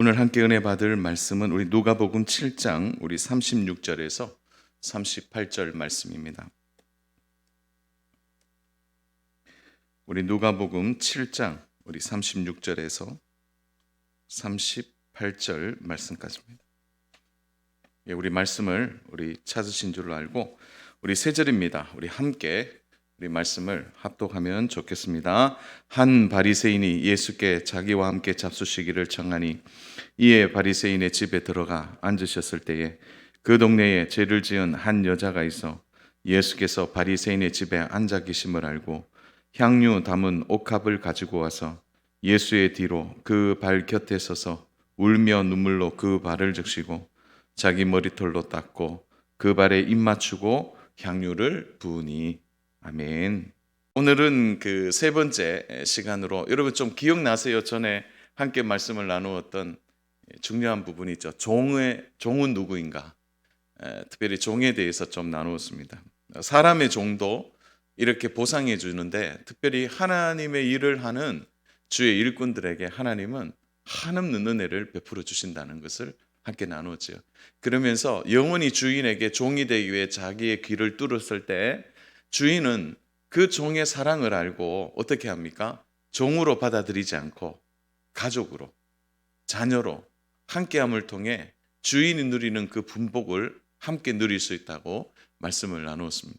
오늘 함께 은혜 받을 말씀은 우리 누가복음 7장 우리 36절에서 38절 말씀입니다. 우리 누가복음 7장 우리 36절에서 38절 말씀까지입니다. 우리 말씀을 우리 찾으신 줄로 알고 우리 세 절입니다. 우리 함께 우리 말씀을 합독하면 좋겠습니다. 한 바리새인이 예수께 자기와 함께 잡수시기를 청하니 이에 바리새인의 집에 들어가 앉으셨을 때에 그 동네에 죄를 지은 한 여자가 있어 예수께서 바리새인의 집에 앉아 계심을 알고 향유 담은 옥합을 가지고 와서 예수의 뒤로 그 발 곁에 서서 울며 눈물로 그 발을 적시고 자기 머리털로 닦고 그 발에 입 맞추고 향유를 부으니. 아멘. 오늘은 그 세 번째 시간으로 여러분 좀 기억나세요? 전에 함께 말씀을 나누었던 중요한 부분이 있죠. 종은 누구인가? 특별히 종에 대해서 좀 나누었습니다. 사람의 종도 이렇게 보상해 주는데 특별히 하나님의 일을 하는 주의 일꾼들에게 하나님은 한없는 은혜를 베풀어 주신다는 것을 함께 나누었죠. 그러면서 영원히 주인에게 종이 되기 위해 자기의 귀를 뚫었을 때 주인은 그 종의 사랑을 알고 어떻게 합니까? 종으로 받아들이지 않고 가족으로, 자녀로 함께함을 통해 주인이 누리는 그 분복을 함께 누릴 수 있다고 말씀을 나누었습니다.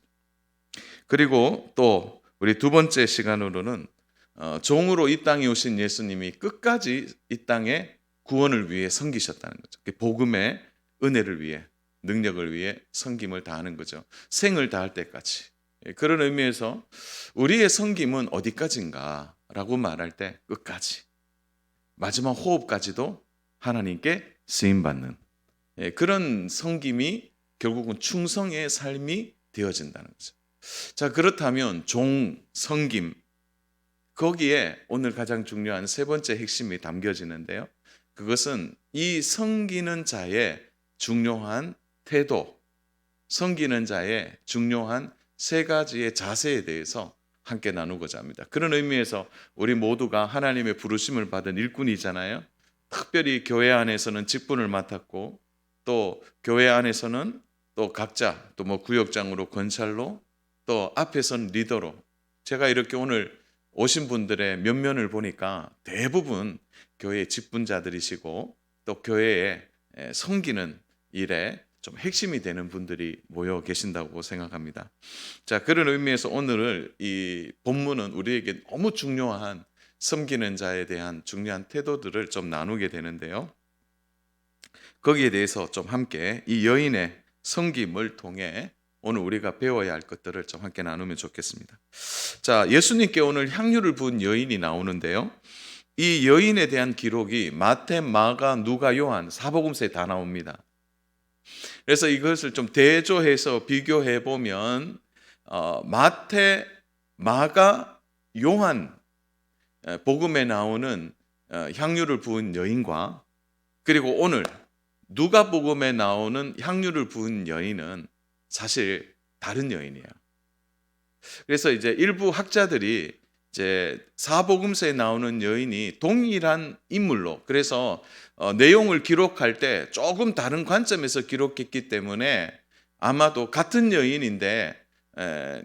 그리고 또 우리 두 번째 시간으로는 종으로 이 땅에 오신 예수님이 끝까지 이 땅에 구원을 위해 섬기셨다는 거죠. 복음의 은혜를 위해, 능력을 위해 섬김을 다하는 거죠. 생을 다할 때까지. 그런 의미에서 우리의 섬김은 어디까지인가 라고 말할 때 끝까지, 마지막 호흡까지도 하나님께 쓰임받는 그런 섬김이 결국은 충성의 삶이 되어진다는 거죠. 자, 그렇다면 종, 섬김, 거기에 오늘 가장 중요한 세 번째 핵심이 담겨지는데요. 그것은 이 섬기는 자의 중요한 태도, 섬기는 자의 중요한 세 가지의 자세에 대해서 함께 나누고자 합니다. 그런 의미에서 우리 모두가 하나님의 부르심을 받은 일꾼이잖아요. 특별히 교회 안에서는 직분을 맡았고 또 교회 안에서는 또 각자 또 뭐 구역장으로 권찰로 또 앞에선 리더로 제가 이렇게 오늘 오신 분들의 면면을 보니까 대부분 교회 직분자들이시고 또 교회에 섬기는 일에 좀 핵심이 되는 분들이 모여 계신다고 생각합니다. 자, 그런 의미에서 오늘 이 본문은 우리에게 너무 중요한 섬기는 자에 대한 중요한 태도들을 좀 나누게 되는데요. 거기에 대해서 좀 함께 이 여인의 섬김을 통해 오늘 우리가 배워야 할 것들을 좀 함께 나누면 좋겠습니다. 자, 예수님께 오늘 향유를 부은 여인이 나오는데요. 이 여인에 대한 기록이 마태, 마가, 누가, 요한 사복음서에 다 나옵니다. 그래서 이것을 좀 대조해서 비교해 보면 마태, 마가, 요한 복음에 나오는 향유를 부은 여인과 그리고 오늘 누가복음에 나오는 향유를 부은 여인은 사실 다른 여인이에요. 그래서 이제 일부 학자들이 이제 사복음서에 나오는 여인이 동일한 인물로, 그래서 내용을 기록할 때 조금 다른 관점에서 기록했기 때문에 아마도 같은 여인인데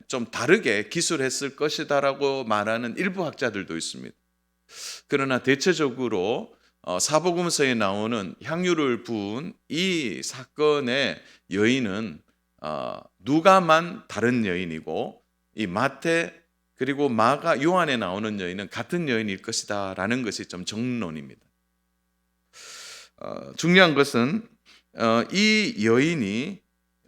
좀 다르게 기술했을 것이다라고 말하는 일부 학자들도 있습니다. 그러나 대체적으로 사복음서에 나오는 향유를 부은 이 사건의 여인은 누가만 다른 여인이고 이 마태 그리고 마가, 요한에 나오는 여인은 같은 여인일 것이다 라는 것이 좀 정론입니다. 중요한 것은 이 여인이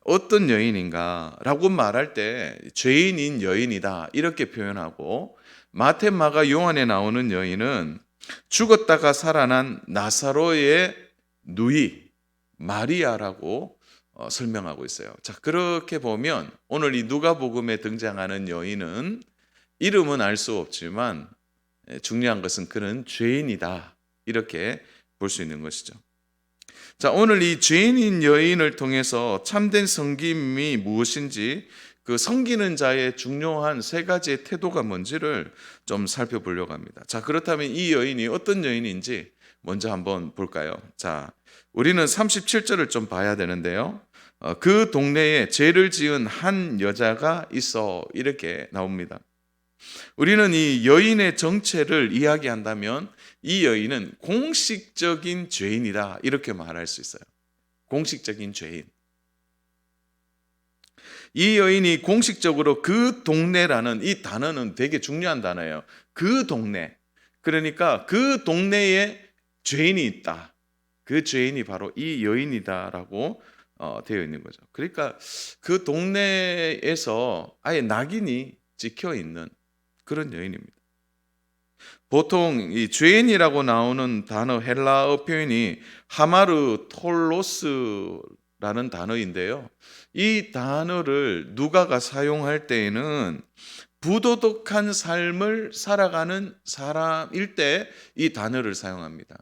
어떤 여인인가 라고 말할 때 죄인인 여인이다 이렇게 표현하고, 마태, 마가, 요한에 나오는 여인은 죽었다가 살아난 나사로의 누이 마리아라고 설명하고 있어요. 자, 그렇게 보면 오늘 이 누가복음에 등장하는 여인은 이름은 알 수 없지만 중요한 것은 그는 죄인이다 이렇게 볼 수 있는 것이죠. 자, 오늘 이 죄인인 여인을 통해서 참된 섬김이 무엇인지, 그 섬기는 자의 중요한 세 가지의 태도가 뭔지를 좀 살펴보려고 합니다. 자, 그렇다면 이 여인이 어떤 여인인지 먼저 한번 볼까요? 자, 우리는 37절을 좀 봐야 되는데요. 그 동네에 죄를 지은 한 여자가 있어, 이렇게 나옵니다. 우리는 이 여인의 정체를 이야기한다면 이 여인은 공식적인 죄인이다, 이렇게 말할 수 있어요. 공식적인 죄인. 이 여인이 공식적으로 그 동네라는 이 단어는 되게 중요한 단어예요. 그 동네. 그러니까 그 동네에 죄인이 있다. 그 죄인이 바로 이 여인이다라고 되어 있는 거죠. 그러니까 그 동네에서 아예 낙인이 찍혀 있는 그런 여인입니다. 보통 이 죄인이라고 나오는 단어 헬라어 표현이 하마르 톨로스라는 단어인데요. 이 단어를 누가가 사용할 때에는 부도덕한 삶을 살아가는 사람일 때 이 단어를 사용합니다.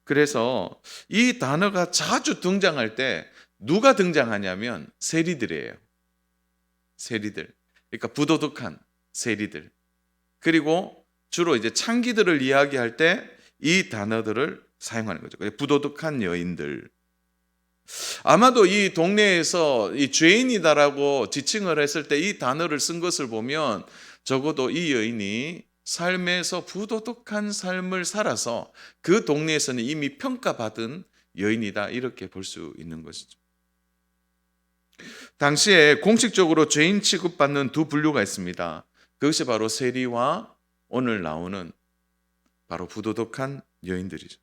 그래서 이 단어가 자주 등장할 때 누가 등장하냐면 세리들이에요. 세리들. 그러니까 부도덕한 세리들. 그리고 주로 이제 창기들을 이야기할 때 이 단어들을 사용하는 거죠. 부도덕한 여인들. 아마도 이 동네에서 이 죄인이다라고 지칭을 했을 때 이 단어를 쓴 것을 보면 적어도 이 여인이 삶에서 부도덕한 삶을 살아서 그 동네에서는 이미 평가받은 여인이다, 이렇게 볼 수 있는 것이죠. 당시에 공식적으로 죄인 취급받는 두 분류가 있습니다. 그것이 바로 세리와 오늘 나오는 바로 부도덕한 여인들이죠.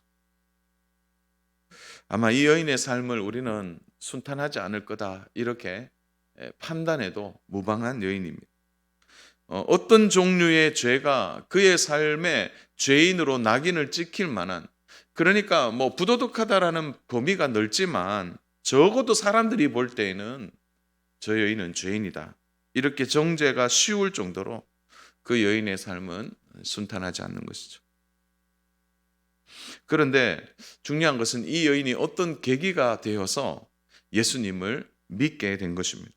아마 이 여인의 삶을 우리는 순탄하지 않을 거다, 이렇게 판단해도 무방한 여인입니다. 어떤 종류의 죄가 그의 삶에 죄인으로 낙인을 찍힐 만한, 그러니까 뭐 부도덕하다라는 범위가 넓지만 적어도 사람들이 볼 때에는 저 여인은 죄인이다, 이렇게 정죄가 쉬울 정도로 그 여인의 삶은 순탄하지 않는 것이죠. 그런데 중요한 것은 이 여인이 어떤 계기가 되어서 예수님을 믿게 된 것입니다.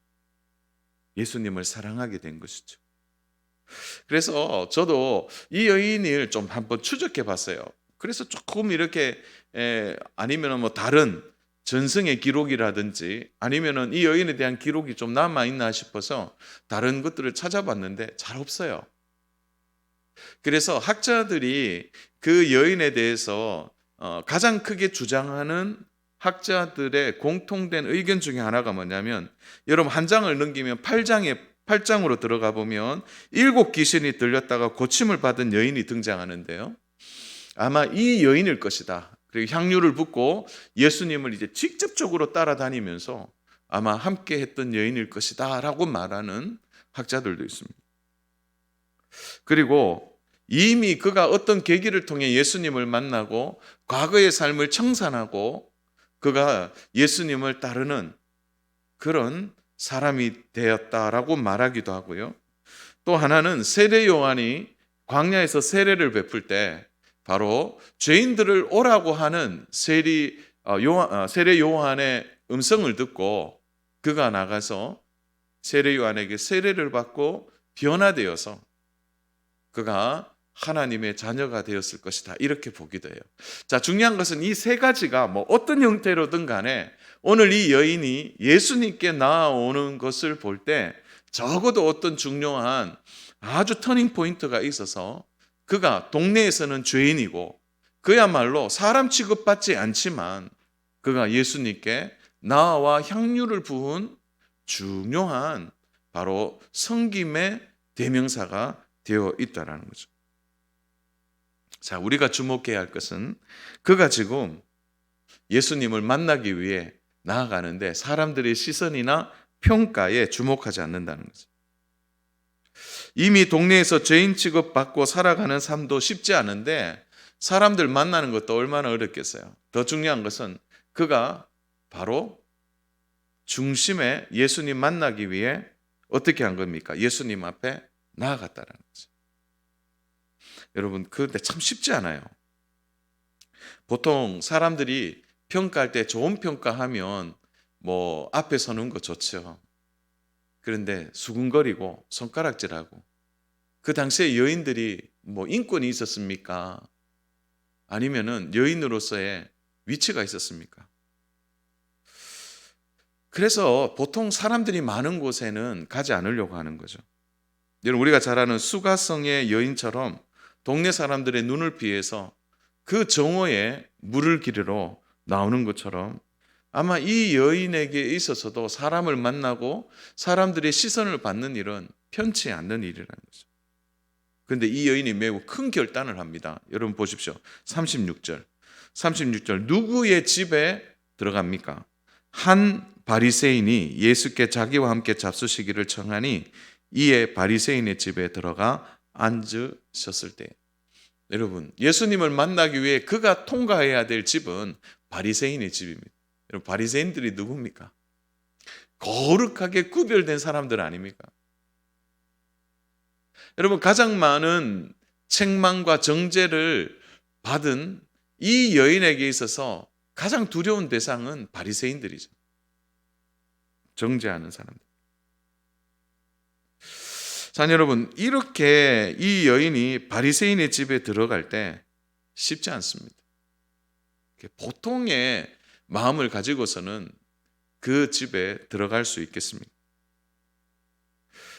예수님을 사랑하게 된 것이죠. 그래서 저도 이 여인을 좀 한번 추적해 봤어요. 그래서 조금 이렇게 아니면 뭐 다른 전승의 기록이라든지 아니면은 이 여인에 대한 기록이 좀 남아 있나 싶어서 다른 것들을 찾아봤는데 잘 없어요. 그래서 학자들이 그 여인에 대해서 가장 크게 주장하는 학자들의 공통된 의견 중에 하나가 뭐냐면, 여러분 한 장을 넘기면 8장으로 들어가 보면 7 귀신이 들렸다가 고침을 받은 여인이 등장하는데요. 아마 이 여인일 것이다. 그리고 향유를 붓고 예수님을 이제 직접적으로 따라다니면서 아마 함께 했던 여인일 것이다라고 말하는 학자들도 있습니다. 그리고 이미 그가 어떤 계기를 통해 예수님을 만나고 과거의 삶을 청산하고 그가 예수님을 따르는 그런 사람이 되었다라고 말하기도 하고요. 또 하나는 세례 요한이 광야에서 세례를 베풀 때 바로 죄인들을 오라고 하는 세례 요한의 음성을 듣고 그가 나가서 세례 요한에게 세례를 받고 변화되어서 그가 하나님의 자녀가 되었을 것이다, 이렇게 보기도 해요. 자, 중요한 것은 이 세 가지가 뭐 어떤 형태로든 간에 오늘 이 여인이 예수님께 나아오는 것을 볼 때 적어도 어떤 중요한 아주 터닝 포인트가 있어서 그가 동네에서는 죄인이고 그야말로 사람 취급받지 않지만 그가 예수님께 나와 향유를 부은 중요한 바로 섬김의 대명사가 되어 있다라는 거죠. 자, 우리가 주목해야 할 것은 그가 지금 예수님을 만나기 위해 나아가는데 사람들의 시선이나 평가에 주목하지 않는다는 거죠. 이미 동네에서 죄인 취급받고 살아가는 삶도 쉽지 않은데 사람들 만나는 것도 얼마나 어렵겠어요. 더 중요한 것은 그가 바로 중심에 예수님 만나기 위해 어떻게 한 겁니까? 예수님 앞에 나아갔다는 거죠. 여러분, 그런데 참 쉽지 않아요. 보통 사람들이 평가할 때 좋은 평가하면 뭐 앞에 서는 거 좋죠. 그런데 수군거리고 손가락질하고, 그 당시에 여인들이 뭐 인권이 있었습니까? 아니면은 여인으로서의 위치가 있었습니까? 그래서 보통 사람들이 많은 곳에는 가지 않으려고 하는 거죠. 여러분, 우리가 잘 아는 수가성의 여인처럼 동네 사람들의 눈을 피해서 그 정오에 물을 기르러 나오는 것처럼 아마 이 여인에게 있어서도 사람을 만나고 사람들의 시선을 받는 일은 편치 않는 일이라는 거죠. 그런데 이 여인이 매우 큰 결단을 합니다. 여러분 보십시오. 36절 누구의 집에 들어갑니까? 한 바리새인이 예수께 자기와 함께 잡수시기를 청하니 이에 바리새인의 집에 들어가 앉으셨을 때, 여러분, 예수님을 만나기 위해 그가 통과해야 될 집은 바리새인의 집입니다. 여러분, 바리새인들이 누굽니까? 거룩하게 구별된 사람들 아닙니까? 여러분, 가장 많은 책망과 정죄를 받은 이 여인에게 있어서 가장 두려운 대상은 바리새인들이죠. 정죄하는 사람들. 자, 여러분, 이렇게 이 여인이 바리새인의 집에 들어갈 때 쉽지 않습니다. 보통의 마음을 가지고서는 그 집에 들어갈 수 있겠습니까?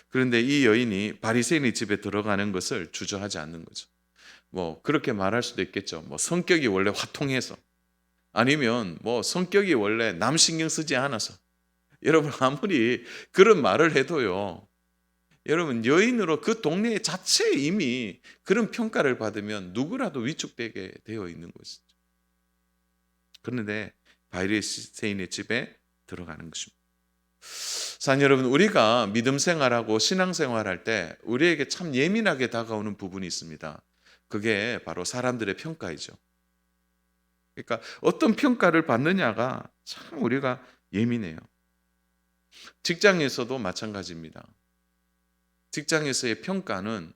그런데 이 여인이 바리새인의 집에 들어가는 것을 주저하지 않는 거죠. 뭐 그렇게 말할 수도 있겠죠. 뭐 성격이 원래 화통해서, 아니면 뭐 성격이 원래 남 신경 쓰지 않아서. 여러분, 아무리 그런 말을 해도요, 여러분, 여인으로 그 동네 자체에 이미 그런 평가를 받으면 누구라도 위축되게 되어 있는 것이죠. 그런데 바리새인의 집에 들어가는 것입니다. 자, 여러분, 우리가 믿음 생활하고 신앙 생활할 때 우리에게 참 예민하게 다가오는 부분이 있습니다. 그게 바로 사람들의 평가이죠. 그러니까 어떤 평가를 받느냐가 참 우리가 예민해요. 직장에서도 마찬가지입니다. 직장에서의 평가는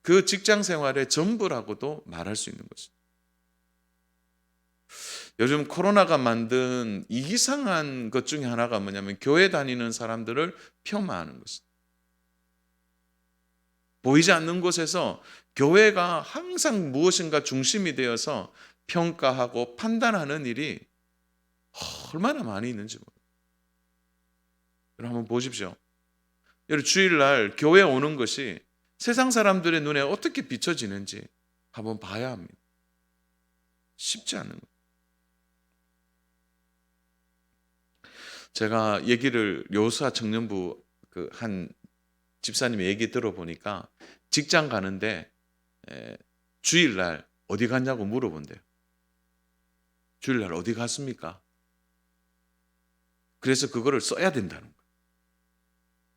그 직장 생활의 전부라고도 말할 수 있는 것입니다. 요즘 코로나가 만든 이상한 것 중에 하나가 뭐냐면 교회 다니는 사람들을 폄하하는 것입니다. 보이지 않는 곳에서 교회가 항상 무엇인가 중심이 되어서 평가하고 판단하는 일이 얼마나 많이 있는지 모르겠어요. 여러분, 한번 보십시오. 여러분, 주일날 교회 오는 것이 세상 사람들의 눈에 어떻게 비춰지는지 한번 봐야 합니다. 쉽지 않은 거예요. 제가 얘기를 요수아 청년부 그 한 집사님의 얘기 들어보니까 직장 가는데 주일날 어디 갔냐고 물어본대요. 주일날 어디 갔습니까? 그래서 그거를 써야 된다는 거예요.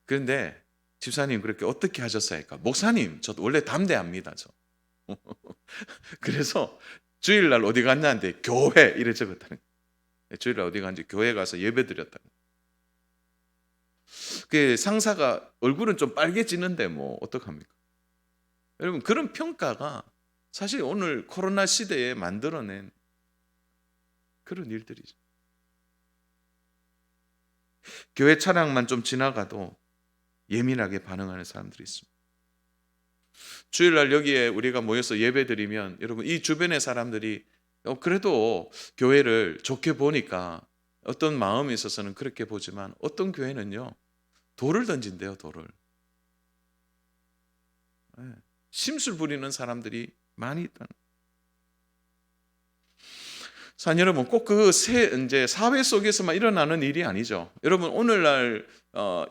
그런데 집사님, 그렇게 어떻게 하셨어요? 하니까, 목사님, 저 원래 담대합니다. 저. 그래서 주일날 어디 갔냐는데 교회 이래 적었다는 거예요. 주일날 어디 갔는지 교회 가서 예배 드렸다는 거예요. 그 상사가 얼굴은 좀 빨개지는데 뭐 어떡합니까? 여러분, 그런 평가가 사실 오늘 코로나 시대에 만들어낸 그런 일들이죠. 교회 차량만 좀 지나가도 예민하게 반응하는 사람들이 있습니다. 주일날 여기에 우리가 모여서 예배드리면 여러분, 이 주변의 사람들이 그래도 교회를 좋게 보니까 어떤 마음에 있어서는 그렇게 보지만, 어떤 교회는요 돌을 던진대요. 돌을. 심술 부리는 사람들이 많이 있다는 거예요. 자, 여러분, 꼭 그 이제 사회 속에서만 일어나는 일이 아니죠. 여러분, 오늘날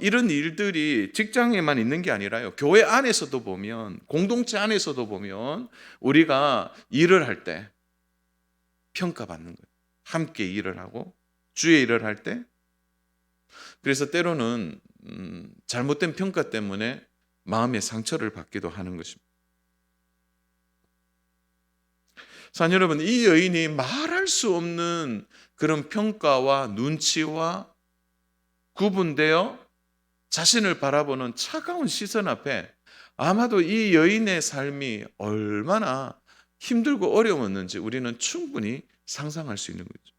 이런 일들이 직장에만 있는 게 아니라요, 교회 안에서도 보면, 공동체 안에서도 보면 우리가 일을 할 때 평가받는 거예요. 함께 일을 하고 주의 일을 할 때. 그래서 때로는 잘못된 평가 때문에 마음의 상처를 받기도 하는 것입니다. 자, 여러분, 이 여인이 말할 수 없는 그런 평가와 눈치와 구분되어 자신을 바라보는 차가운 시선 앞에 아마도 이 여인의 삶이 얼마나 힘들고 어려웠는지 우리는 충분히 상상할 수 있는 거죠.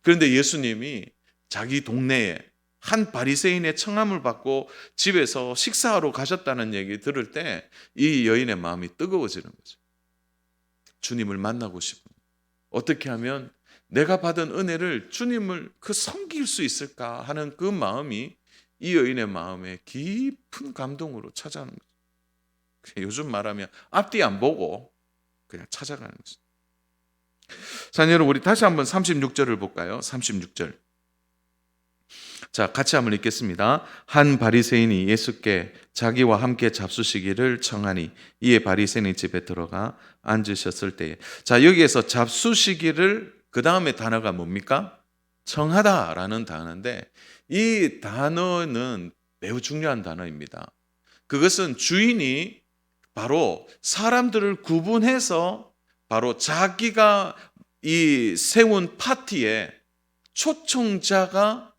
그런데 예수님이 자기 동네에 한 바리새인의 청함을 받고 집에서 식사하러 가셨다는 얘기 들을 때 이 여인의 마음이 뜨거워지는 거죠. 주님을 만나고 싶은, 어떻게 하면 내가 받은 은혜를 주님을 섬길 수 있을까 하는 그 마음이 이 여인의 마음에 깊은 감동으로 찾아오는 거죠. 요즘 말하면 앞뒤 안 보고 그냥 찾아가는 거죠. 자, 여러분 우리 다시 한번 36절을 볼까요? 36절. 자, 같이 한번 읽겠습니다. 한 바리새인이 예수께 자기와 함께 잡수시기를 청하니 이에 바리새인의 집에 들어가 앉으셨을 때에, 자, 여기에서 잡수시기를, 그 다음에 단어가 뭡니까? 청하다라는 단어인데, 이 단어는 매우 중요한 단어입니다. 그것은 주인이 바로 사람들을 구분해서 바로 자기가 이 세운 파티에 초청자가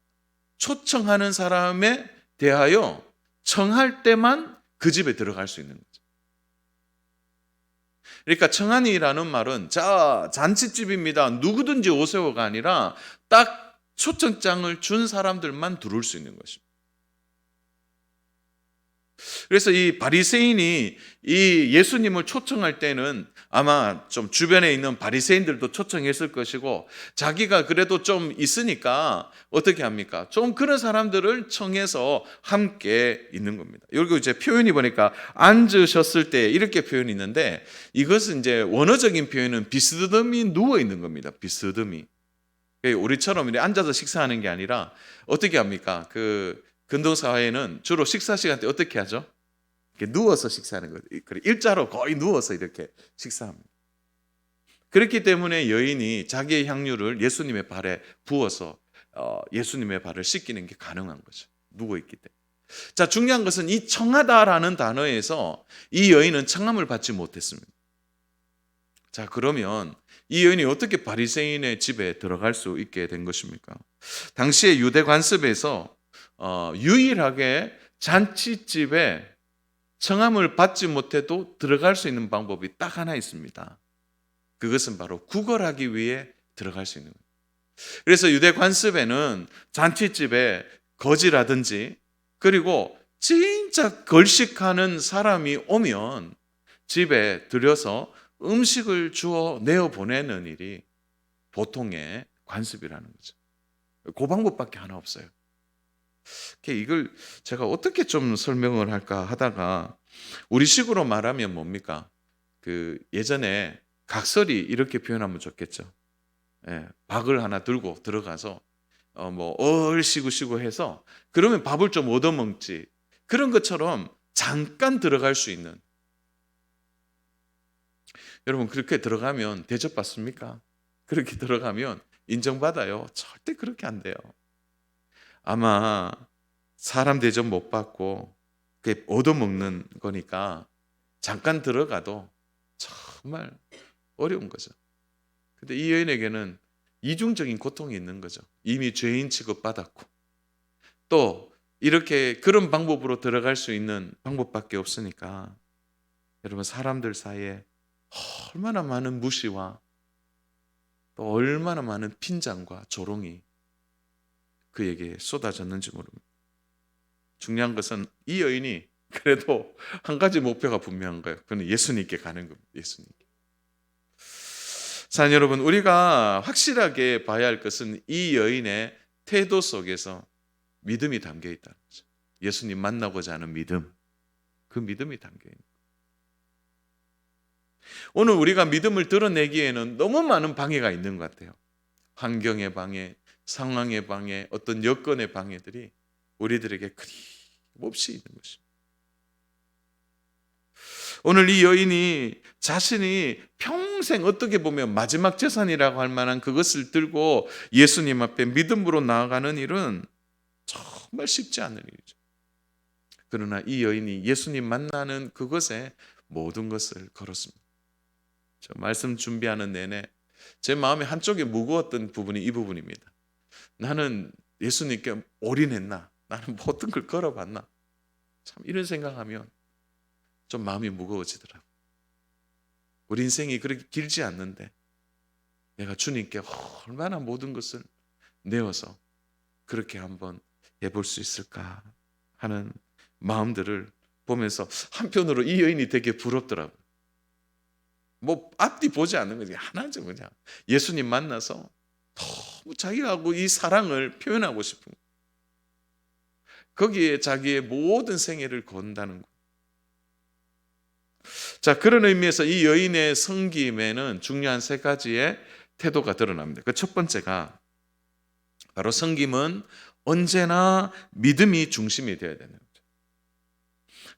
초청하는 사람에 대하여 청할 때만 그 집에 들어갈 수 있는 거죠. 그러니까 청하니라는 말은 자, 잔치집입니다, 누구든지 오세요가 아니라 딱 초청장을 준 사람들만 들어올 수 있는 것입니다. 그래서 이 바리새인이 이 예수님을 초청할 때는 아마 좀 주변에 있는 바리새인들도 초청했을 것이고, 자기가 그래도 좀 있으니까 어떻게 합니까? 좀 그런 사람들을 청해서 함께 있는 겁니다. 여기 이제 표현이 보니까 앉으셨을 때 이렇게 표현이 있는데, 이것은 이제 원어적인 표현은 비스듬히 누워 있는 겁니다. 비스듬히. 우리처럼 이렇게 앉아서 식사하는 게 아니라 어떻게 합니까? 근동사회는 주로 식사 시간 때 어떻게 하죠? 이렇게 누워서 식사하는 거예요. 일자로 거의 누워서 이렇게 식사합니다. 그렇기 때문에 여인이 자기의 향유를 예수님의 발에 부어서 예수님의 발을 씻기는 게 가능한 거죠. 누워있기 때문에. 자, 중요한 것은 이 청하다라는 단어에서 이 여인은 청함을 받지 못했습니다. 자, 그러면 이 여인이 어떻게 바리새인의 집에 들어갈 수 있게 된 것입니까? 당시의 유대 관습에서 유일하게 잔치집에 청함을 받지 못해도 들어갈 수 있는 방법이 딱 하나 있습니다. 그것은 바로 구걸하기 위해 들어갈 수 있는 거예요. 그래서 유대 관습에는 잔치집에 거지라든지, 그리고 진짜 걸식하는 사람이 오면 집에 들여서 음식을 주어 내어 보내는 일이 보통의 관습이라는 거죠. 그 방법밖에 하나 없어요. 이걸 제가 어떻게 좀 설명을 할까 하다가, 우리식으로 말하면 뭡니까? 예전에 각설이 이렇게 표현하면 좋겠죠. 박을 하나 들고 들어가서 얼씨구씨구 해서 그러면 밥을 좀 얻어먹지, 그런 것처럼 잠깐 들어갈 수 있는. 여러분, 그렇게 들어가면 대접받습니까? 그렇게 들어가면 인정받아요? 절대 그렇게 안 돼요. 아마 사람 대접 못 받고 그게 얻어먹는 거니까 잠깐 들어가도 정말 어려운 거죠. 근데 이 여인에게는 이중적인 고통이 있는 거죠. 이미 죄인 취급받았고, 또 이렇게 그런 방법으로 들어갈 수 있는 방법밖에 없으니까, 여러분, 사람들 사이에 얼마나 많은 무시와 또 얼마나 많은 핀잔과 조롱이 그에게 쏟아졌는지 모릅니다. 중요한 것은 이 여인이 그래도 한 가지 목표가 분명한 거예요. 그건 예수님께 가는 겁니다. 예수님께. 자, 여러분, 우리가 확실하게 봐야 할 것은 이 여인의 태도 속에서 믿음이 담겨 있다는 거죠. 예수님 만나고자 하는 믿음, 그 믿음이 담겨 있는 거예요. 오늘 우리가 믿음을 드러내기에는 너무 많은 방해가 있는 것 같아요. 환경의 방해, 상황의 방해, 어떤 여건의 방해들이 우리들에게 끊임없이 있는 것입니다. 오늘 이 여인이 자신이 평생 어떻게 보면 마지막 재산이라고 할 만한 그것을 들고 예수님 앞에 믿음으로 나아가는 일은 정말 쉽지 않은 일이죠. 그러나 이 여인이 예수님 만나는 그것에 모든 것을 걸었습니다. 저 말씀 준비하는 내내 제 마음에 한쪽에 무거웠던 부분이 이 부분입니다. 나는 예수님께 올인했나? 나는 모든 걸 걸어봤나? 참 이런 생각하면 좀 마음이 무거워지더라고요. 우리 인생이 그렇게 길지 않는데 내가 주님께 얼마나 모든 것을 내어서 그렇게 한번 해볼 수 있을까 하는 마음들을 보면서 한편으로 이 여인이 되게 부럽더라고요. 뭐 앞뒤 보지 않는 거지. 하나죠 그냥. 예수님 만나서 너무 자기하고 이 사랑을 표현하고 싶은 거예요. 거기에 자기의 모든 생애를 건다는 거예요. 자, 그런 의미에서 이 여인의 섬김에는 중요한 세 가지의 태도가 드러납니다. 그 첫 번째가 바로 섬김은 언제나 믿음이 중심이 되어야 되는 거죠.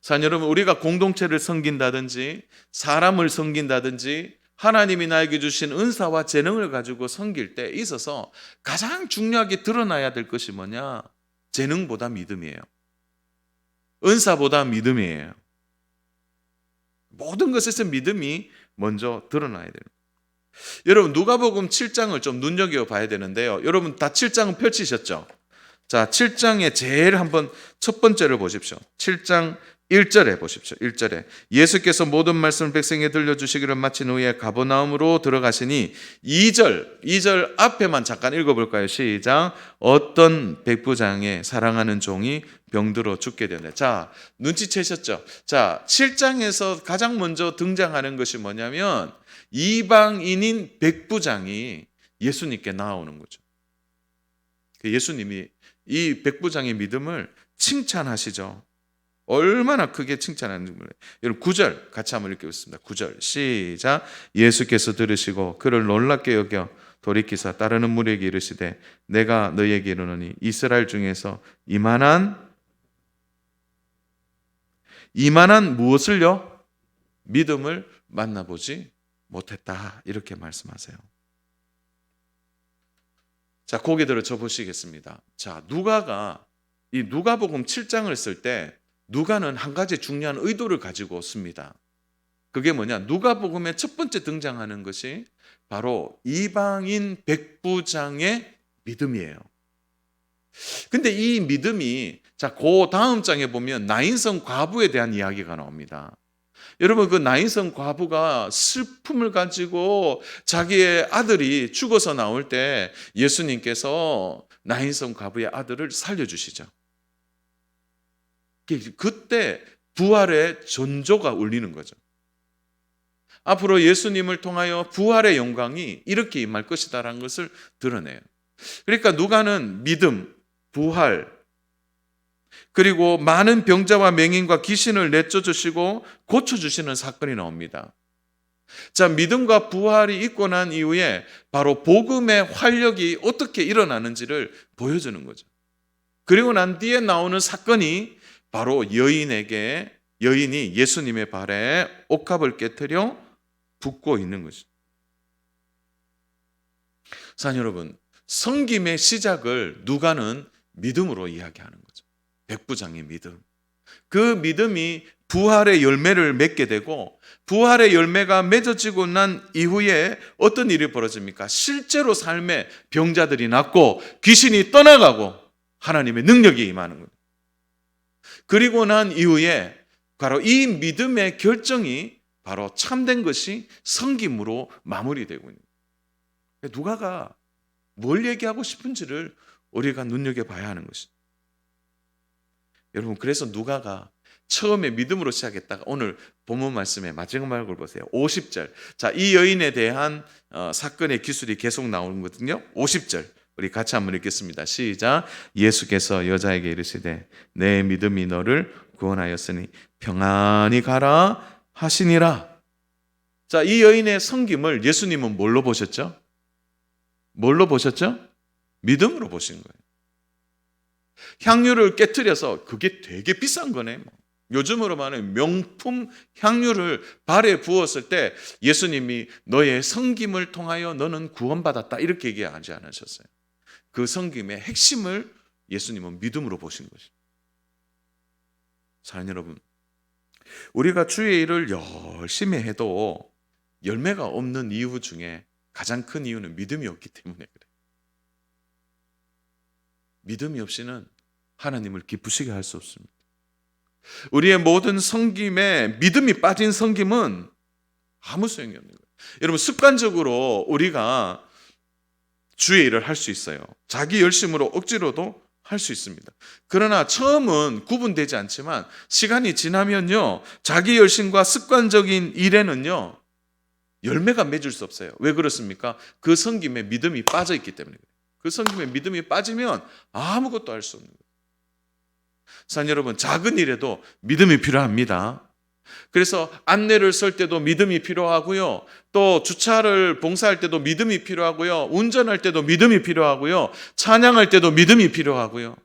자, 여러분, 우리가 공동체를 섬긴다든지 사람을 섬긴다든지 하나님이 나에게 주신 은사와 재능을 가지고 섬길 때 있어서 가장 중요하게 드러나야 될 것이 뭐냐? 재능보다 믿음이에요. 은사보다 믿음이에요. 모든 것에서 믿음이 먼저 드러나야 돼요. 여러분, 누가복음 7장을 좀 눈여겨봐야 되는데요. 여러분 다 7장은 펼치셨죠? 자, 7장에 제일 한번 첫 번째를 보십시오. 7장 1절에 보십시오. 1절에 예수께서 모든 말씀을 백성에게 들려주시기를 마친 후에 가버나움으로 들어가시니 2절 앞에만 잠깐 읽어볼까요? 시작. 어떤 백부장의 사랑하는 종이 병들어 죽게 되네. 자, 눈치채셨죠? 자, 7장에서 가장 먼저 등장하는 것이 뭐냐면 이방인인 백부장이 예수님께 나오는 거죠. 예수님이 이 백부장의 믿음을 칭찬하시죠. 얼마나 크게 칭찬하는지 몰라요. 여러분 9절 같이 한번 읽겠습니다. 9절 시작. 예수께서 들으시고 그를 놀랍게 여겨 돌이키사 따르는 무리에게 이르시되 내가 너희에게 이르노니 이스라엘 중에서 이만한 무엇을요? 믿음을 만나보지 못했다. 이렇게 말씀하세요. 자, 고개 들어 쳐 보시겠습니다. 자, 이 누가복음 7장을 쓸 때 누가는 한 가지 중요한 의도를 가지고 씁니다. 그게 뭐냐? 누가복음의 첫 번째 등장하는 것이 바로 이방인 백부장의 믿음이에요. 근데 이 믿음이 자, 그 다음 장에 보면 나인성 과부에 대한 이야기가 나옵니다. 여러분, 그 나인성 과부가 슬픔을 가지고 자기의 아들이 죽어서 나올 때 예수님께서 나인성 과부의 아들을 살려주시죠. 그때 부활의 전조가 울리는 거죠. 앞으로 예수님을 통하여 부활의 영광이 이렇게 임할 것이다라는 것을 드러내요. 그러니까 누가는 믿음, 부활, 그리고 많은 병자와 맹인과 귀신을 내쫓으시고 고쳐주시는 사건이 나옵니다. 자, 믿음과 부활이 있고 난 이후에 바로 복음의 활력이 어떻게 일어나는지를 보여주는 거죠. 그리고 난 뒤에 나오는 사건이 바로 여인이 예수님의 발에 옥합을 깨트려 붓고 있는 거죠. 자, 여러분, 섬김의 시작을 누가는 믿음으로 이야기하는 거죠. 백부장의 믿음. 그 믿음이 부활의 열매를 맺게 되고 부활의 열매가 맺어지고 난 이후에 어떤 일이 벌어집니까? 실제로 삶에 병자들이 낫고 귀신이 떠나가고 하나님의 능력이 임하는 거예요. 그리고 난 이후에 바로 이 믿음의 결정이 바로 참된 것이 섬김으로 마무리되고 있는 거예요. 누가가 뭘 얘기하고 싶은지를 우리가 눈여겨봐야 하는 것이죠. 여러분, 그래서 누가가 처음에 믿음으로 시작했다가 오늘 본문 말씀의 마지막을 보세요. 50절. 자, 이 여인에 대한 사건의 기술이 계속 나오거든요. 50절. 우리 같이 한번 읽겠습니다. 시작. 예수께서 여자에게 이르시되 내 믿음이 너를 구원하였으니 평안히 가라 하시니라. 자, 이 여인의 섬김을 예수님은 뭘로 보셨죠? 뭘로 보셨죠? 믿음으로 보신 거예요. 향유를 깨트려서 그게 되게 비싼 거네. 요즘으로 말하면 명품 향유를 발에 부었을 때 예수님이 너의 섬김을 통하여 너는 구원받았다 이렇게 얘기하지 않으셨어요. 그 섬김의 핵심을 예수님은 믿음으로 보신 것입니다. 사랑하는 여러분, 우리가 주의 일을 열심히 해도 열매가 없는 이유 중에 가장 큰 이유는 믿음이 없기 때문에 그래요. 믿음이 없이는 하나님을 기쁘시게 할 수 없습니다. 우리의 모든 섬김에 믿음이 빠진 섬김은 아무 소용이 없는 거예요. 여러분, 습관적으로 우리가 주의 일을 할 수 있어요. 자기 열심으로 억지로도 할 수 있습니다. 그러나 처음은 구분되지 않지만 시간이 지나면요, 자기 열심과 습관적인 일에는요 열매가 맺을 수 없어요. 왜 그렇습니까? 그 섬김에 믿음이 빠져 있기 때문에 그래요. 그 섬김에 믿음이 빠지면 아무것도 할 수 없는 거예요. 사랑 여러분, 작은 일에도 믿음이 필요합니다. 그래서 안내를 쓸 때도 믿음이 필요하고요. 또 주차를 봉사할 때도 믿음이 필요하고요. 운전할 때도 믿음이 필요하고요. 찬양할 때도 믿음이 필요하고요.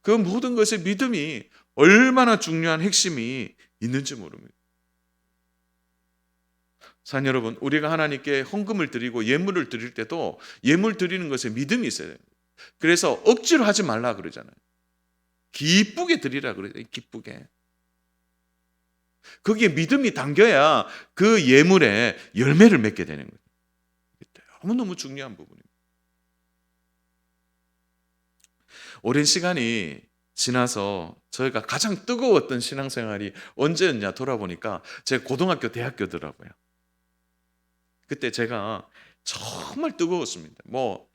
그 모든 것에 믿음이 얼마나 중요한 핵심이 있는지 모릅니다. 사랑 여러분, 우리가 하나님께 헌금을 드리고 예물을 드릴 때도 예물 드리는 것에 믿음이 있어야 됩니다. 그래서 억지로 하지 말라 그러잖아요. 기쁘게 드리라 그러잖아요. 기쁘게. 거기에 믿음이 담겨야 그 예물에 열매를 맺게 되는 거예요. 너무너무 중요한 부분입니다. 오랜 시간이 지나서 저희가 가장 뜨거웠던 신앙생활이 언제였냐 돌아보니까 제 고등학교, 대학교더라고요. 그때 제가 정말 뜨거웠습니다. 뭐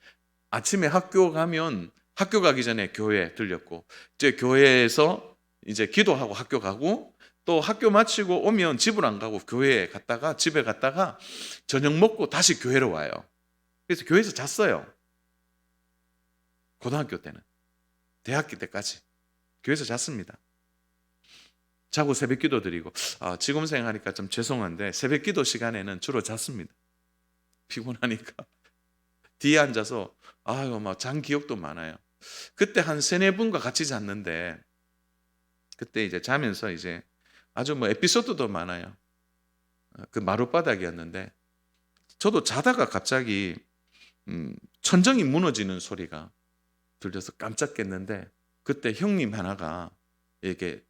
아침에 학교 가면 학교 가기 전에 교회 들렸고, 이제 교회에서 이제 기도하고 학교 가고, 또 학교 마치고 오면 집을 안 가고 교회에 갔다가 집에 갔다가 저녁 먹고 다시 교회로 와요. 그래서 교회에서 잤어요. 고등학교 때는. 대학교 때까지 교회에서 잤습니다. 자고 새벽 기도 드리고, 지금 생각하니까 좀 죄송한데 새벽 기도 시간에는 주로 잤습니다. 피곤하니까. 뒤에 앉아서 막 잔 기억도 많아요. 그때 한 3-4분과 같이 잤는데, 그때 이제 자면서 이제 아주 뭐 에피소드도 많아요. 그 마룻바닥이었는데 저도 자다가 갑자기 천정이 무너지는 소리가 들려서 깜짝 깼는데, 그때 형님 하나가 이렇게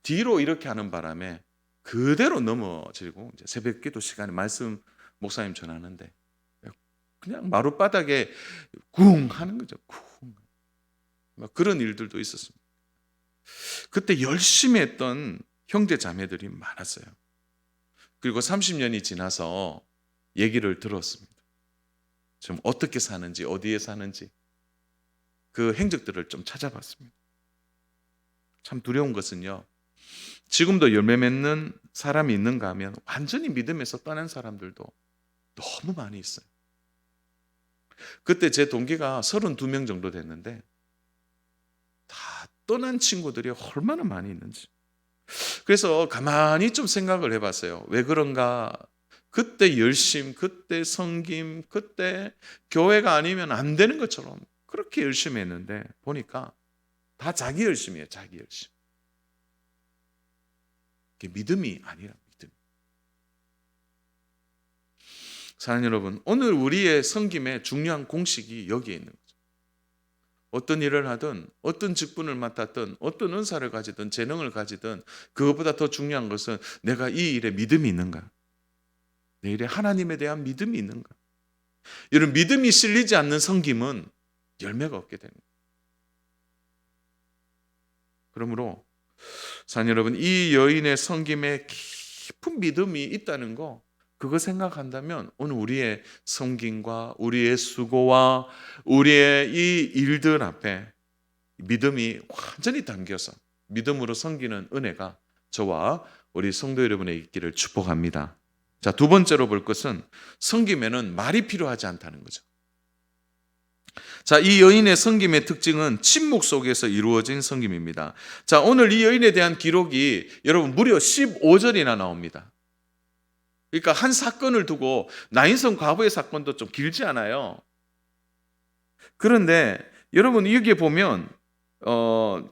뒤로 이렇게 하는 바람에 그대로 넘어지고, 이제 새벽 기도 시간에 말씀 목사님 전하는데 그냥 마룻바닥에 쿵 하는 거죠. 쿵. 그런 일들도 있었습니다. 그때 열심히 했던 형제 자매들이 많았어요. 그리고 30년이 지나서 얘기를 들었습니다. 좀 어떻게 사는지, 어디에 사는지 그 행적들을 좀 찾아봤습니다. 참 두려운 것은요, 지금도 열매 맺는 사람이 있는가 하면 완전히 믿음에서 떠난 사람들도 너무 많이 있어요. 그때 제 동기가 32명 정도 됐는데 다 떠난 친구들이 얼마나 많이 있는지. 그래서 가만히 좀 생각을 해봤어요. 왜 그런가? 그때 열심, 그때 섬김, 그때 교회가 아니면 안 되는 것처럼 그렇게 열심히 했는데 보니까 다 자기 열심이에요. 자기 열심. 그게 믿음이 아니라 믿음. 사랑하는 여러분, 오늘 우리의 섬김의 중요한 공식이 여기에 있는 거죠. 어떤 일을 하든, 어떤 직분을 맡았든, 어떤 은사를 가지든, 재능을 가지든, 그것보다 더 중요한 것은 내가 이 일에 믿음이 있는가? 내 일에 하나님에 대한 믿음이 있는가? 이런 믿음이 실리지 않는 섬김은 열매가 없게 됩니다. 그러므로 사랑하는 여러분, 이 여인의 섬김에 깊은 믿음이 있다는 거, 그거 생각한다면 오늘 우리의 섬김과 우리의 수고와 우리의 이 일들 앞에 믿음이 완전히 담겨서 믿음으로 섬기는 은혜가 저와 우리 성도 여러분의 있기를 축복합니다. 자, 두 번째로 볼 것은 섬김에는 말이 필요하지 않다는 거죠. 자, 이 여인의 섬김의 특징은 침묵 속에서 이루어진 섬김입니다. 자, 오늘 이 여인에 대한 기록이 여러분 무려 15절이나 나옵니다. 그러니까 한 사건을 두고, 나인성 과부의 사건도 좀 길지 않아요. 그런데 여러분 여기에 보면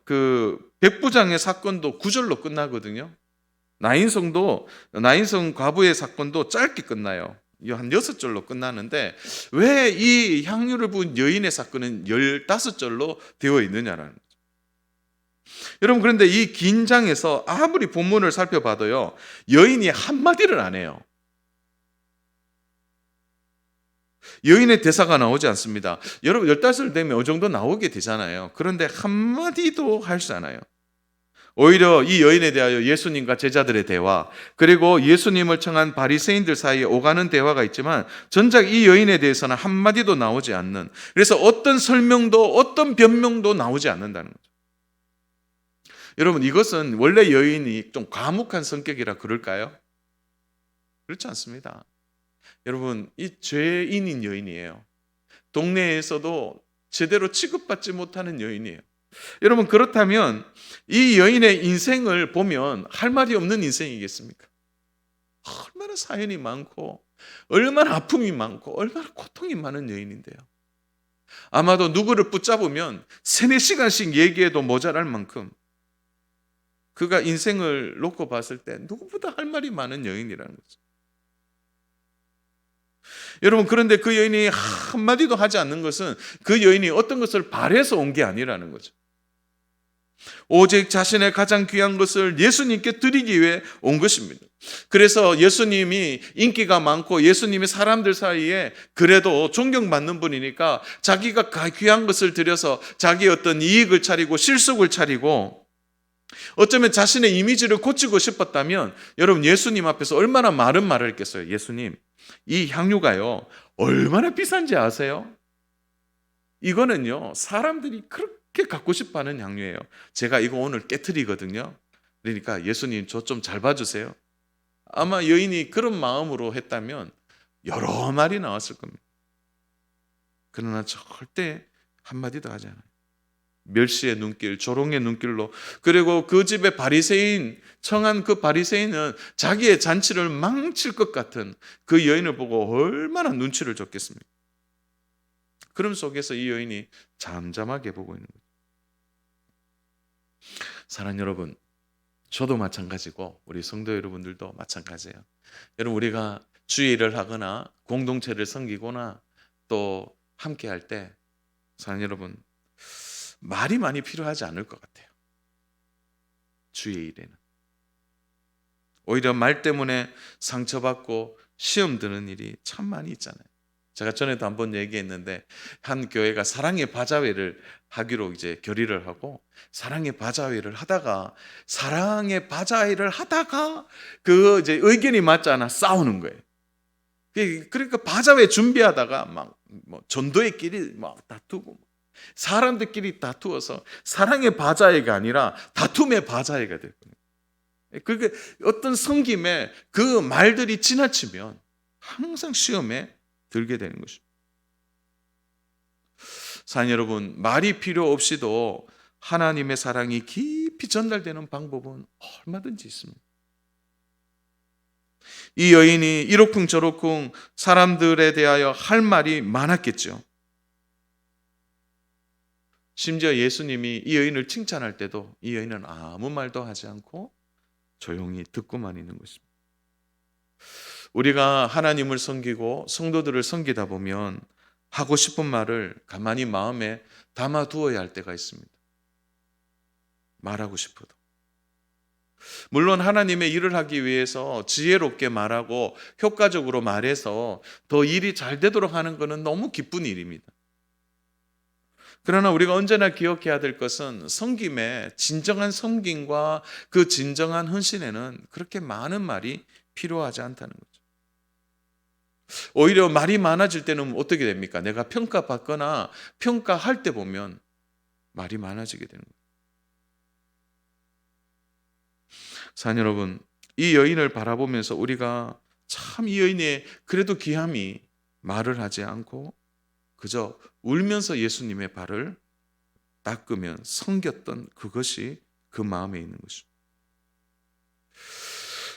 그 백부장의 사건도 9절로 끝나거든요. 나인성 과부의 사건도 짧게 끝나요. 한 6절로 끝나는데 왜 이 향유를 부은 여인의 사건은 15절로 되어 있느냐라는 거죠. 여러분, 그런데 이 긴 장에서 아무리 본문을 살펴봐도요, 여인이 한마디를 안 해요. 여인의 대사가 나오지 않습니다. 여러분 15절 되면 어느 정도 나오게 되잖아요. 그런데 한마디도 하지 않아요. 오히려 이 여인에 대하여 예수님과 제자들의 대화, 그리고 예수님을 청한 바리새인들 사이에 오가는 대화가 있지만 정작 이 여인에 대해서는 한마디도 나오지 않는, 그래서 어떤 설명도 어떤 변명도 나오지 않는다는 거죠. 여러분, 이것은 원래 여인이 좀 과묵한 성격이라 그럴까요? 그렇지 않습니다. 여러분, 이 죄인인 여인이에요. 동네에서도 제대로 취급받지 못하는 여인이에요. 여러분, 그렇다면 이 여인의 인생을 보면 할 말이 없는 인생이겠습니까? 얼마나 사연이 많고 얼마나 아픔이 많고 얼마나 고통이 많은 여인인데요. 아마도 누구를 붙잡으면 3-4시간씩 얘기해도 모자랄 만큼 그가 인생을 놓고 봤을 때 누구보다 할 말이 많은 여인이라는 거죠. 여러분, 그런데 그 여인이 한마디도 하지 않는 것은 그 여인이 어떤 것을 바래서 온 게 아니라는 거죠. 오직 자신의 가장 귀한 것을 예수님께 드리기 위해 온 것입니다. 그래서 예수님이 인기가 많고 예수님이 사람들 사이에 그래도 존경받는 분이니까 자기가 귀한 것을 드려서 자기 어떤 이익을 차리고 실속을 차리고 어쩌면 자신의 이미지를 고치고 싶었다면 여러분, 예수님 앞에서 얼마나 많은 말을 했겠어요. 예수님, 이 향유가요 얼마나 비싼지 아세요? 이거는요 사람들이 그렇게 갖고 싶어하는 향유예요. 제가 이거 오늘 깨트리거든요. 그러니까 예수님 저 좀 잘 봐주세요. 아마 여인이 그런 마음으로 했다면 여러 말이 나왔을 겁니다. 그러나 절대 한마디도 하지 않아요. 멸시의 눈길, 조롱의 눈길로. 그리고 그 집의 바리새인, 청한 그 바리새인은 자기의 잔치를 망칠 것 같은 그 여인을 보고 얼마나 눈치를 줬겠습니까? 그런 속에서 이 여인이 잠잠하게 보고 있는 거죠. 사랑하는 여러분, 저도 마찬가지고 우리 성도 여러분들도 마찬가지예요. 여러분, 우리가 주일을 하거나 공동체를 섬기거나 또 함께 할 때 사랑하는 여러분, 말이 많이 필요하지 않을 것 같아요. 주의 일에는 오히려 말 때문에 상처받고 시험 드는 일이 참 많이 있잖아요. 제가 전에도 한번 얘기했는데 한 교회가 사랑의 바자회를 하기로 이제 결의를 하고 사랑의 바자회를 하다가 그 이제 의견이 맞지 않아 싸우는 거예요. 그러니까 바자회 준비하다가 막 뭐 전도회끼리 막 다투고 사람들끼리 다투어서 사랑의 바자회가 아니라 다툼의 바자회가 됐거든요. 그게 어떤 섬김에 그 말들이 지나치면 항상 시험에 들게 되는 것입니다. 사랑하는 여러분, 말이 필요 없이도 하나님의 사랑이 깊이 전달되는 방법은 얼마든지 있습니다. 이 여인이 이러쿵저러쿵 사람들에 대하여 할 말이 많았겠죠. 심지어 예수님이 이 여인을 칭찬할 때도 이 여인은 아무 말도 하지 않고 조용히 듣고만 있는 것입니다. 우리가 하나님을 섬기고 성도들을 섬기다 보면 하고 싶은 말을 가만히 마음에 담아두어야 할 때가 있습니다. 말하고 싶어도. 물론 하나님의 일을 하기 위해서 지혜롭게 말하고 효과적으로 말해서 더 일이 잘 되도록 하는 것은 너무 기쁜 일입니다. 그러나 우리가 언제나 기억해야 될 것은 섬김의 진정한 섬김과 그 진정한 헌신에는 그렇게 많은 말이 필요하지 않다는 거죠. 오히려 말이 많아질 때는 어떻게 됩니까? 내가 평가받거나 평가할 때 보면 말이 많아지게 되는 거예요. 사랑하는 여러분, 이 여인을 바라보면서 우리가 참 이 여인의 그래도 귀함이 말을 하지 않고 그저 울면서 예수님의 발을 닦으면 섬겼던 그것이 그 마음에 있는 것입니다.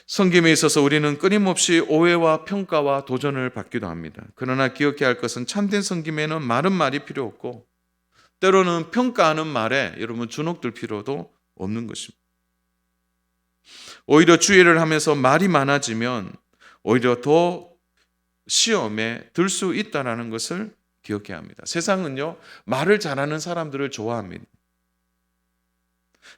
섬김에 있어서 우리는 끊임없이 오해와 평가와 도전을 받기도 합니다. 그러나 기억해야 할 것은 참된 섬김에는 많은 말이 필요 없고 때로는 평가하는 말에 여러분 주눅들 필요도 없는 것입니다. 오히려 주의를 하면서 말이 많아지면 오히려 더 시험에 들 수 있다는 것을 기억해야 합니다. 세상은요, 말을 잘하는 사람들을 좋아합니다.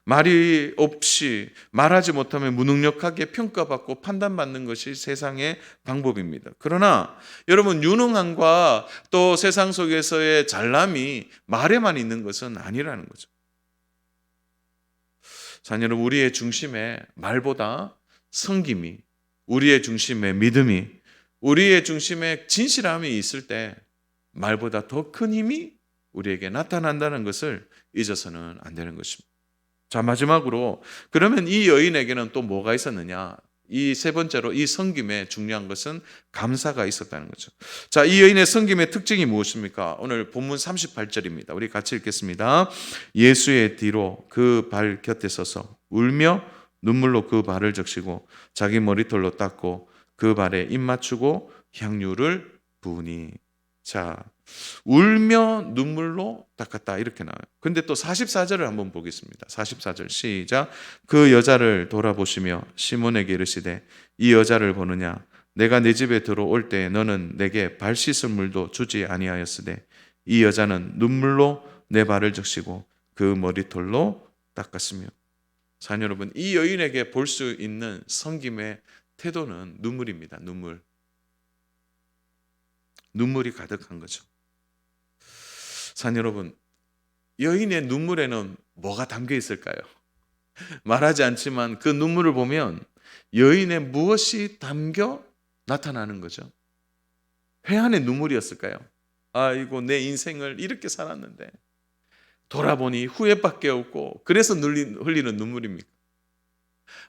말이 없이 말하지 못하면 무능력하게 평가받고 판단받는 것이 세상의 방법입니다. 그러나 여러분, 유능함과 또 세상 속에서의 잘남이 말에만 있는 것은 아니라는 거죠. 사랑하는 여러분, 우리의 중심에 말보다 섬김이, 우리의 중심에 믿음이, 우리의 중심에 진실함이 있을 때 말보다 더 큰 힘이 우리에게 나타난다는 것을 잊어서는 안 되는 것입니다. 자, 마지막으로 그러면 이 여인에게는 또 뭐가 있었느냐? 이 세 번째로 이 섬김에 중요한 것은 감사가 있었다는 거죠. 자, 이 여인의 섬김의 특징이 무엇입니까? 오늘 본문 38절입니다. 우리 같이 읽겠습니다. 예수의 뒤로 그 발 곁에 서서 울며 눈물로 그 발을 적시고 자기 머리털로 닦고 그 발에 입 맞추고 향유를 부으니. 자, 울며 눈물로 닦았다 이렇게 나와요. 근데 또 44절을 한번 보겠습니다. 44절 시작. 그 여자를 돌아보시며 시몬에게 이르시되 이 여자를 보느냐? 내가 네 집에 들어올 때 너는 내게 발 씻을 물도 주지 아니하였으되 이 여자는 눈물로 내 발을 적시고 그 머리털로 닦았으며. 사랑 여러분, 이 여인에게 볼 수 있는 섬김의 태도는 눈물입니다. 눈물이 가득한 거죠. 사랑 여러분, 여인의 눈물에는 뭐가 담겨 있을까요? 말하지 않지만 그 눈물을 보면 여인의 무엇이 담겨 나타나는 거죠. 회한의 눈물이었을까요? 아이고, 내 인생을 이렇게 살았는데 돌아보니 후회밖에 없고 그래서 흘리는 눈물입니까?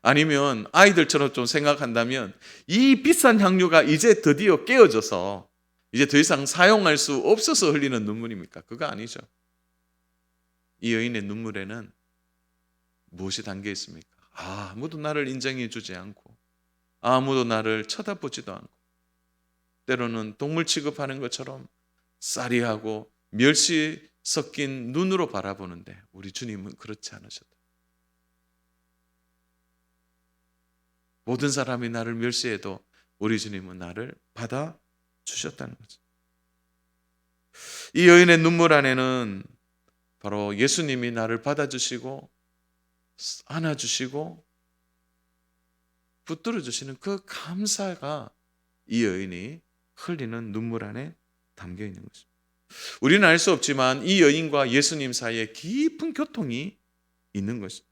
아니면 아이들처럼 좀 생각한다면 이 비싼 향유가 이제 드디어 깨어져서 이제 더 이상 사용할 수 없어서 흘리는 눈물입니까? 그거 아니죠. 이 여인의 눈물에는 무엇이 담겨 있습니까? 아무도 나를 인정해 주지 않고 아무도 나를 쳐다보지도 않고 때로는 동물 취급하는 것처럼 쌀이하고 멸시 섞인 눈으로 바라보는데 우리 주님은 그렇지 않으셨다. 모든 사람이 나를 멸시해도 우리 주님은 나를 받아주셨다는 거죠. 이 여인의 눈물 안에는 바로 예수님이 나를 받아주시고 안아주시고 붙들어주시는 그 감사가 이 여인이 흘리는 눈물 안에 담겨 있는 거죠. 우리는 알 수 없지만 이 여인과 예수님 사이에 깊은 교통이 있는 것이죠.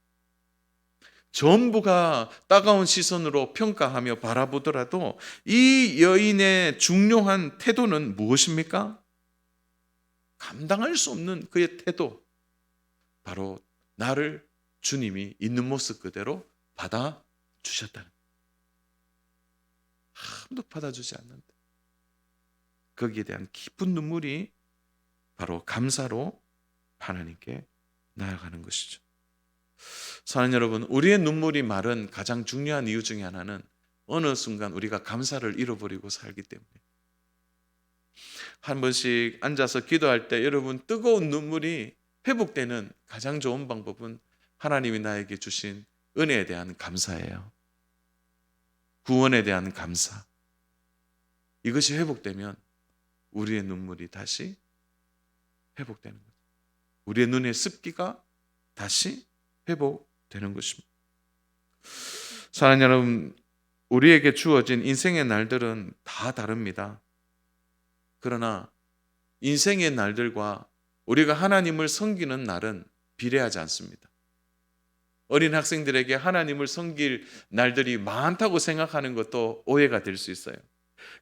전부가 따가운 시선으로 평가하며 바라보더라도 이 여인의 중요한 태도는 무엇입니까? 감당할 수 없는 그의 태도, 바로 나를 주님이 있는 모습 그대로 받아주셨다는, 아무도 받아주지 않는다. 거기에 대한 깊은 눈물이 바로 감사로 하나님께 나아가는 것이죠. 사랑하는 여러분, 우리의 눈물이 마른 가장 중요한 이유 중에 하나는 어느 순간 우리가 감사를 잃어버리고 살기 때문에. 한 번씩 앉아서 기도할 때 여러분, 뜨거운 눈물이 회복되는 가장 좋은 방법은 하나님이 나에게 주신 은혜에 대한 감사예요. 구원에 대한 감사. 이것이 회복되면 우리의 눈물이 다시 회복되는 거죠. 우리의 눈의 습기가 다시 회복되는 것입니다. 사랑하는 여러분, 우리에게 주어진 인생의 날들은 다 다릅니다. 그러나 인생의 날들과 우리가 하나님을 섬기는 날은 비례하지 않습니다. 어린 학생들에게 하나님을 섬길 날들이 많다고 생각하는 것도 오해가 될 수 있어요.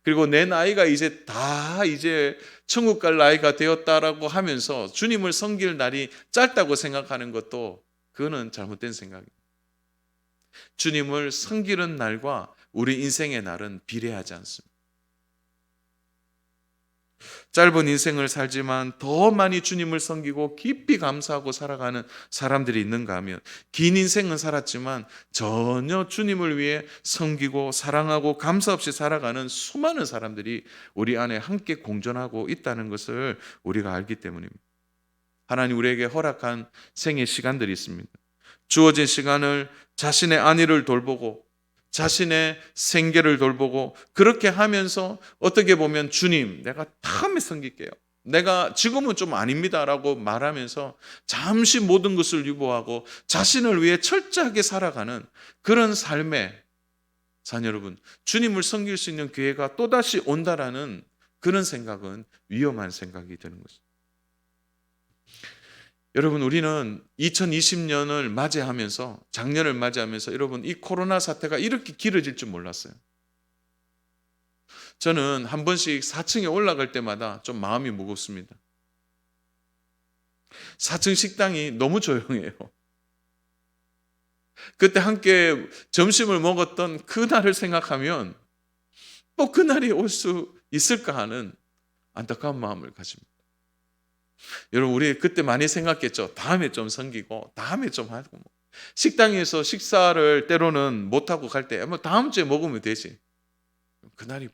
그리고 내 나이가 이제 천국 갈 나이가 되었다라고 하면서 주님을 섬길 날이 짧다고 생각하는 것도 그거는 잘못된 생각입니다. 주님을 섬기는 날과 우리 인생의 날은 비례하지 않습니다. 짧은 인생을 살지만 더 많이 주님을 섬기고 깊이 감사하고 살아가는 사람들이 있는가 하면, 긴 인생은 살았지만 전혀 주님을 위해 섬기고 사랑하고 감사 없이 살아가는 수많은 사람들이 우리 안에 함께 공존하고 있다는 것을 우리가 알기 때문입니다. 하나님 우리에게 허락한 생의 시간들이 있습니다. 주어진 시간을 자신의 안위를 돌보고 자신의 생계를 돌보고, 그렇게 하면서 어떻게 보면 주님, 내가 다음에 섬길게요, 내가 지금은 좀 아닙니다라고 말하면서 잠시 모든 것을 유보하고 자신을 위해 철저하게 살아가는 그런 삶에, 자녀 여러분, 주님을 섬길 수 있는 기회가 또다시 온다라는 그런 생각은 위험한 생각이 되는 거죠. 여러분, 우리는 2020년을 맞이하면서, 작년을 맞이하면서 여러분, 이 코로나 사태가 이렇게 길어질 줄 몰랐어요. 저는 한 번씩 4층에 올라갈 때마다 좀 마음이 무겁습니다. 4층 식당이 너무 조용해요. 그때 함께 점심을 먹었던 그날을 생각하면 또 그날이 올 수 있을까 하는 안타까운 마음을 가집니다. 여러분, 우리 그때 많이 생각했죠. 다음에 좀 섬기고 다음에 좀 하고, 식당에서 식사를 때로는 못하고 갈 때 다음 주에 먹으면 되지. 그날이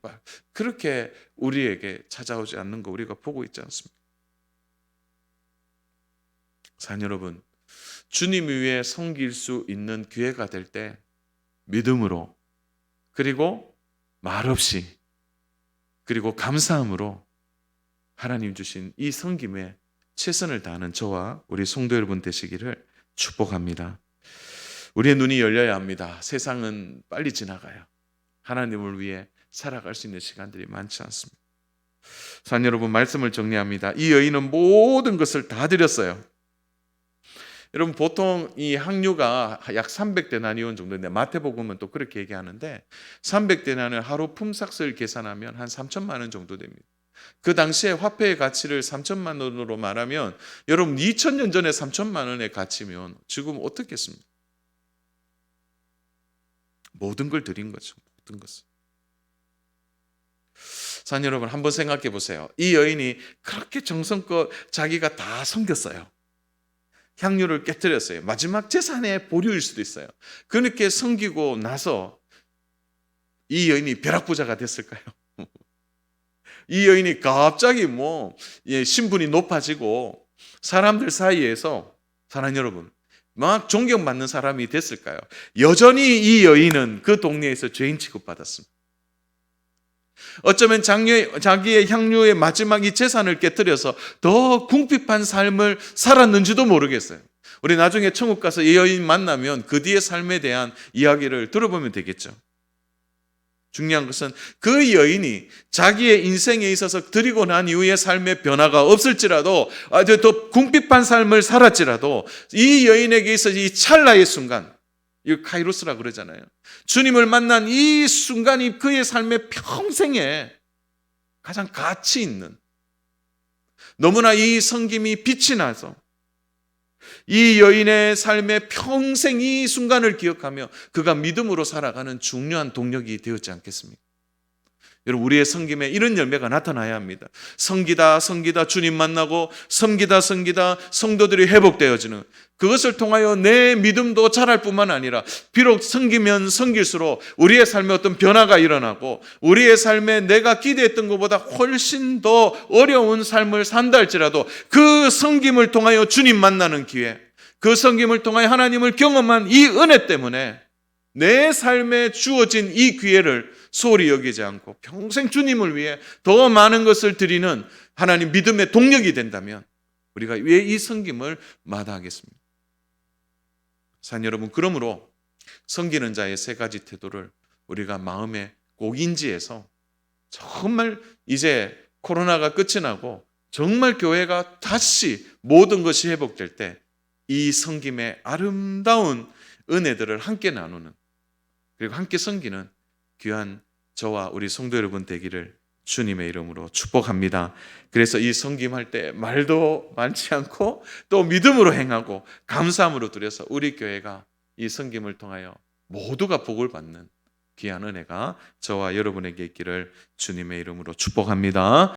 그렇게 우리에게 찾아오지 않는 거 우리가 보고 있지 않습니까? 사랑 여러분, 주님 위에 섬길 수 있는 기회가 될 때 믿음으로, 그리고 말없이, 그리고 감사함으로 하나님 주신 이 섬김에 최선을 다하는 저와 우리 성도 여러분 되시기를 축복합니다. 우리의 눈이 열려야 합니다. 세상은 빨리 지나가요. 하나님을 위해 살아갈 수 있는 시간들이 많지 않습니다. 사랑 여러분, 말씀을 정리합니다. 이 여인은 모든 것을 다 드렸어요. 여러분, 보통 이 항류가 약 300데나리온 정도인데 마태복음은 또 그렇게 얘기하는데 300데나리온 하루 품삯을 계산하면 한 3천만 원 정도 됩니다. 그 당시에 화폐의 가치를 3천만 원으로 말하면 여러분 2000년 전에 3천만 원의 가치면 지금 어떻겠습니까? 모든 걸 드린 거죠. 모든 것을. 사랑 여러분, 한번 생각해 보세요. 이 여인이 그렇게 정성껏 자기가 다 섬겼어요. 향유를 깨뜨렸어요. 마지막 재산의 보류일 수도 있어요. 그렇게 섬기고 나서 이 여인이 벼락부자가 됐을까요? 이 여인이 갑자기 신분이 높아지고 사람들 사이에서, 사랑 여러분, 막 존경받는 사람이 됐을까요? 여전히 이 여인은 그 동네에서 죄인 취급받았습니다. 어쩌면 자기의 향유의 마지막 이 재산을 깨뜨려서 더 궁핍한 삶을 살았는지도 모르겠어요. 우리 나중에 천국 가서 이 여인 만나면 그 뒤의 삶에 대한 이야기를 들어보면 되겠죠. 중요한 것은 그 여인이 자기의 인생에 있어서 드리고 난 이후의 삶의 변화가 없을지라도, 더 궁핍한 삶을 살았지라도 이 여인에게 있어서 이 찰나의 순간, 이 카이로스라 그러잖아요. 주님을 만난 이 순간이 그의 삶의 평생에 가장 가치 있는, 너무나 이 섬김이 빛이 나서 이 여인의 삶의 평생 이 순간을 기억하며 그가 믿음으로 살아가는 중요한 동력이 되었지 않겠습니까? 여러분, 우리의 섬김에 이런 열매가 나타나야 합니다. 섬기다 주님 만나고, 섬기다 성도들이 회복되어지는, 그것을 통하여 내 믿음도 자랄 뿐만 아니라 비록 섬기면 섬길수록 우리의 삶에 어떤 변화가 일어나고, 우리의 삶에 내가 기대했던 것보다 훨씬 더 어려운 삶을 산다 할지라도 그 섬김을 통하여 주님 만나는 기회, 그 섬김을 통하여 하나님을 경험한 이 은혜 때문에 내 삶에 주어진 이 기회를 소홀히 여기지 않고 평생 주님을 위해 더 많은 것을 드리는 하나님 믿음의 동력이 된다면 우리가 왜 이 섬김을 마다하겠습니까? 사랑 여러분, 그러므로 섬기는 자의 세 가지 태도를 우리가 마음에 꼭 인지해서, 정말 이제 코로나가 끝이 나고 정말 교회가 다시 모든 것이 회복될 때 이 섬김의 아름다운 은혜들을 함께 나누는, 그리고 함께 섬기는 귀한 저와 우리 성도 여러분 되기를 주님의 이름으로 축복합니다. 그래서 이 섬김할 때 말도 많지 않고 또 믿음으로 행하고 감사함으로 드려서 우리 교회가 이 섬김을 통하여 모두가 복을 받는 귀한 은혜가 저와 여러분에게 있기를 주님의 이름으로 축복합니다.